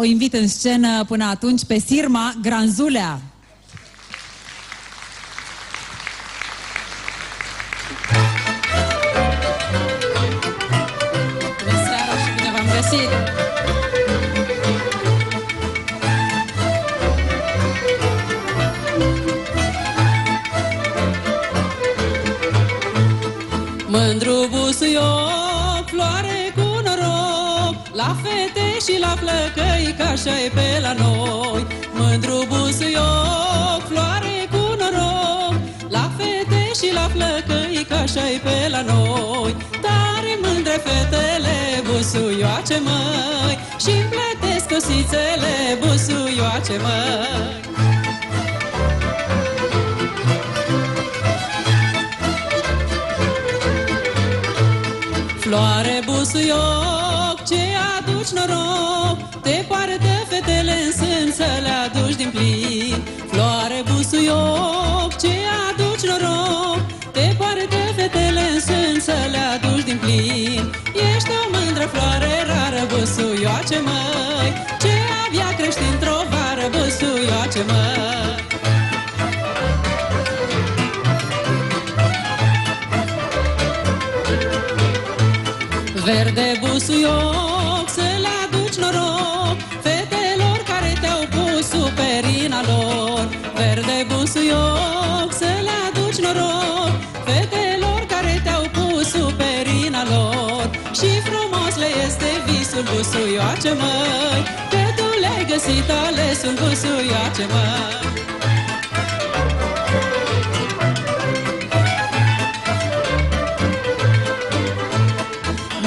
O invit în scenă până atunci pe Sirma Granzulea. Bună seara și bine v-am găsit! Mândru busuioc, floare cu noroc, la fete și la flăcăi, că așa-i pe la noi. Mândru busuioc, floare cu noroc, la fete și la flăcăi, că așa-i pe la noi. Tare mândre fetele, busuioace măi, și-mi plătesc cosițele, busuioace măi. Floare busuioc, ce aduci noroc, te poartă fetele în sân să le aduci din plin. Floare busuioc, ce aduci noroc, te poartă fetele în sân să le aduci din plin. Ești o mândră floare rară, busuioace măi, ce abia crești într-o vară, busuioace măi. Verde busuioc, să le aduci noroc fetelor care te-au pus sub perina lor. Verde busuioc, să le aduci noroc fetelor care te-au pus sub perina lor. Și frumos le este visul, busuioace măi, că tu le-ai găsit alesul, busuioace măi.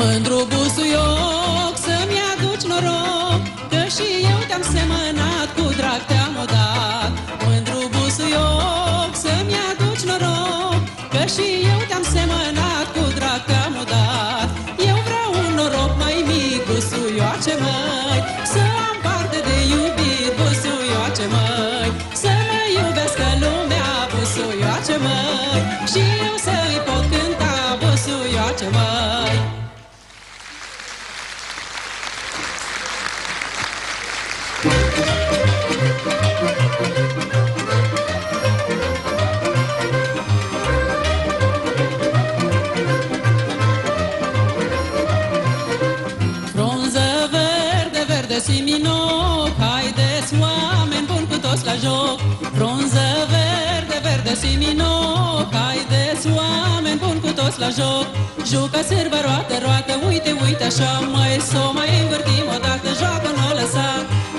Mândru busuioc, să-mi aduci noroc, că și eu te-am semănat, cu drag te-am odat. Mândru busuioc, să-mi aduci noroc, că și eu te-am semănat, cu drag te-am odat. Eu vreau un noroc mai mic, busuioace măi, să am parte de iubit, busuioace măi, să mă iubească lumea, busuioace măi, și eu să-i pot cânta, busuioace măi. Siminoc, haideți oameni buni cu toți la joc. Frunză verde, verde siminoc, haideți oameni buni cu toți la joc. Juca sârbă, roată, roată, uite, uite așa, mai s-o mai învârtim odată, joacă n-o lăsa.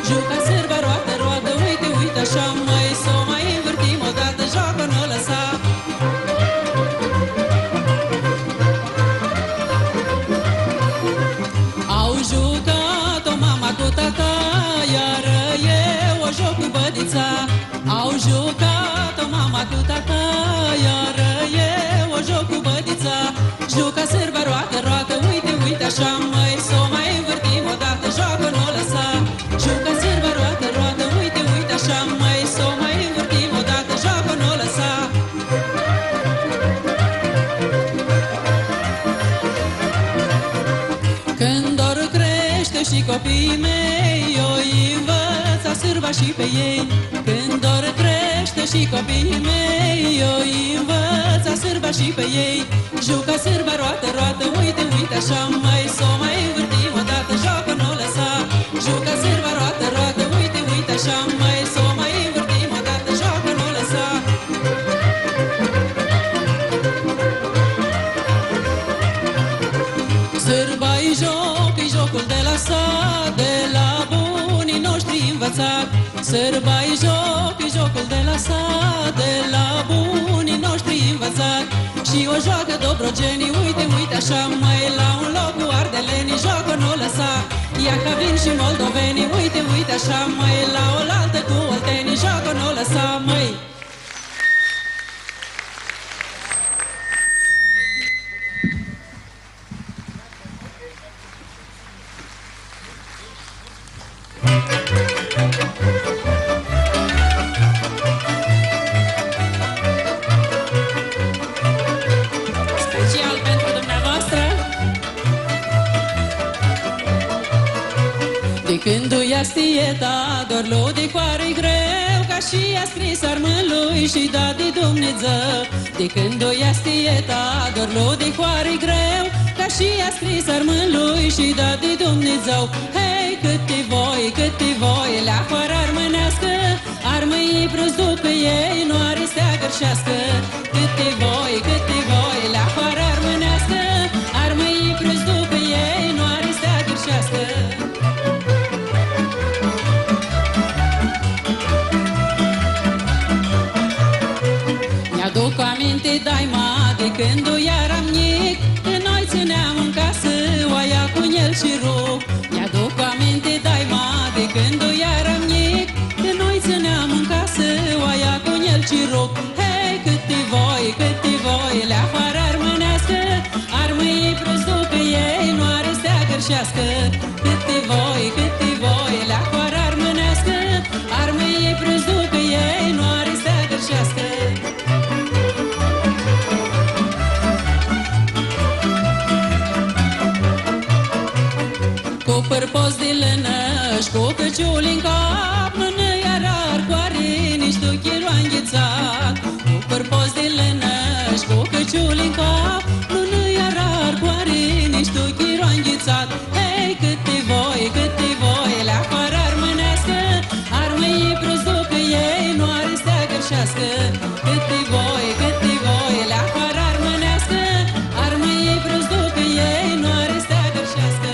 Juca sârbă, roată, roată, uite, uite așa, mai s-o mai învârtim odată, joacă n-o lăsa. Au jucat-o mama cu tata, iar eu o joc cu bădița. Au jucat-o mama cu tata, iar eu o joc cu bădița. Juca sârbă, roată, roată, uite, uite așa, măi, s-o mai învârtim odată, joacă n-o lăsa. Juca sârbă, roată, roată, uite, uite așa, măi, s-o mai învârtim odată, joacă n-o lăsa. Când or crește și copiii mei, eu învăț a sârba și pe ei. Când or crește și copiii mei, eu învăț a sârba și pe ei. Juca sârba, roată, roată, uite, uite așa, mai s-o mai învârtim odată, joacă n-o lăsa. Juca sârba, roată, roată, uite, uite așa, mai s-o mai învârtim odată, joacă n-o lăsa. Sârba-i joc, e jocul de la sat, de la bunii noștri învățat. Sârba-i joc, e jocul de la sat, de la bunii noștri învățat. Și o joacă dobrogenii, uite, uite așa, mai la un loc cu ardelenii, joacă n-o lăsa. Ia ca vin și moldovenii, uite, uite așa, mai la oaltă cu oltenii, joacă n-o lăsa, măi. stieta, doar lo de coare greu, ca și a scris armânlui și da de Dumnezeu. De când o ia stieta, doar lo de coare greu, ca și a scris armânlui și da de Dumnezeu. Hei, câte voi, la coară armânească, armă-i prăzduc pe ei, nu are stea gărșească. Câte voi, la coară armânească, armă-i prăzduc pe ei, nu are stea gărșească. Mi-aduc aminte, daima, de când o eram mic, că noi țineam în casă oaia cu el și rug. Mi-aduc aminte, daima, de când o eram mic, că noi țineam în casă oaia cu el și rug. Hei, câte voi, la afară armânească, armă-i prăzduc că ei nu are stea gărșească. Câte voi, la afară armânească, armă-i prăzduc că ei nu are stea gărșească. Cu părpost de lână și cu căciul în cap, nu iar arcoare, nici tu chiroa înghețat. Cu părpost de lână și cu căciul în cap, nu iar arcoare, nici tu chiroa înghețat. Hei, câte voi, la coară armânească, armă-i prăzduc că ei nu are stea gărșească. Câte voi, la coară armânească, armă-i prăzduc că ei nu are stea gărșească.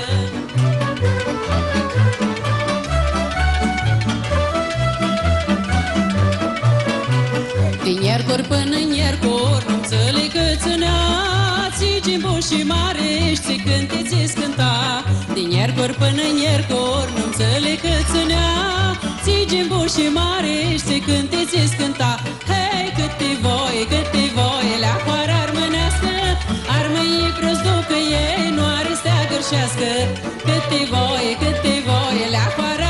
Din iercuri până în iercuri, nu înțeleg că ținea, ții și mare și cânteți cânta. Din iercuri până în iercuri, nu înțeleg că ținea, ții și mare și cânteți cânta. Hei, câte voi, la coară armânească, armă-i prăzduc că ei nu are stea gărșească. Câte voi, la coară